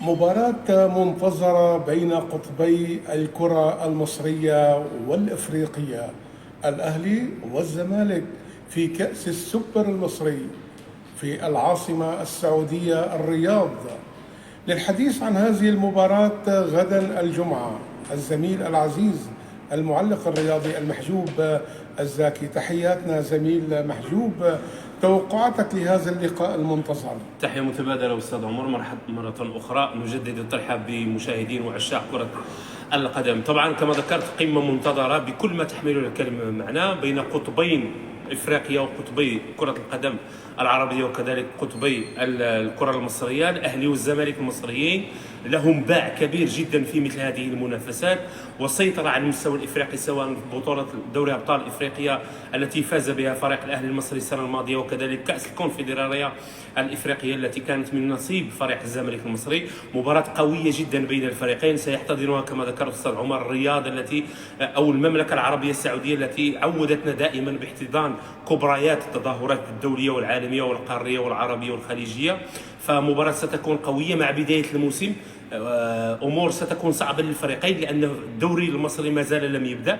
مباراة منتظرة بين قطبي الكرة المصرية والإفريقية، الأهلي والزمالك في كأس السوبر المصري في العاصمة السعودية الرياض. للحديث عن هذه المباراة غدا الجمعة الزميل العزيز المعلق الرياضي المحجوب الزاكي. تحياتنا زميل محجوب، توقعاتك لهذا اللقاء المنتظر؟ تحية متبادلة أستاذ عمر، مرة أخرى نجدد الترحاب بمشاهدين وعشاق كرة القدم. طبعا كما ذكرت قمة منتظرة بكل ما تحمله الكلمة معناه بين قطبين إفريقيا وقطبي كرة القدم العربية وكذلك قطبي الكرة المصرية. الأهلي والزمالك المصريين لهم باع كبير جدا في مثل هذه المنافسات، والسيطرة على المستوى الإفريقي سواء في بطولة دوري أبطال إفريقيا التي فاز بها فريق الأهلي المصري السنة الماضية، وكذلك كأس الكونفدرالية الإفريقية التي كانت من نصيب فريق الزمالك المصري. مباراة قوية جدا بين الفريقين سيحتضنها كما ذكرت أستاذ عمر الرياض التي أو المملكة العربية السعودية التي عودتنا دائما باحتضان كبريات التظاهرات الدولية والعالمية والقارية والعربية والخليجية. فمباراة ستكون قوية مع بداية الموسم. أمور ستكون صعبة للفريقين لأن الدوري المصري ما زال لم يبدأ،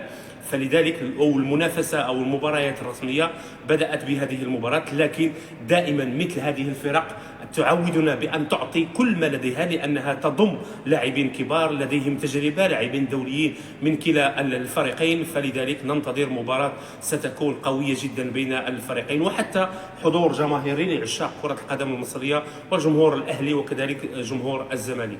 فلذلك المنافسة أو المباريات الرسمية بدأت بهذه المباراة. لكن دائما مثل هذه الفرق تعودنا بأن تعطي كل ما لديها لأنها تضم لاعبين كبار لديهم تجربة، لاعبين دوليين من كلا الفريقين، فلذلك ننتظر مباراة ستكون قوية جدا بين الفريقين، وحتى حضور جماهيري لعشاق كرة القدم المصرية وجمهور الأهلي وكذلك جمهور الزمالك.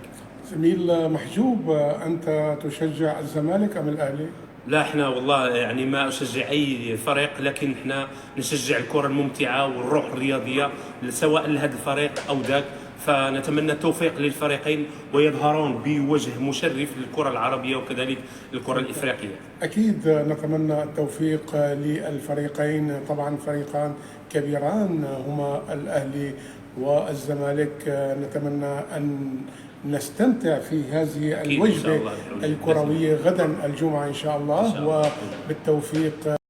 زميل محجوب، أنت تشجع الزمالك أم الأهلي؟ لا، احنا والله يعني ما اشجع اي فريق، لكن احنا نشجع الكره الممتعه والروح الرياضيه سواء لهذا الفريق او ذاك. فنتمنى التوفيق للفريقين ويظهرون بوجه مشرف للكره العربيه وكذلك الكره الافريقيه. أكيد نتمنى التوفيق للفريقين، طبعا فريقان كبيران هما الأهلي والزمالك. نتمنى أن نستمتع في هذه الوجبة الكروية غدا الجمعة إن شاء الله، وبالتوفيق.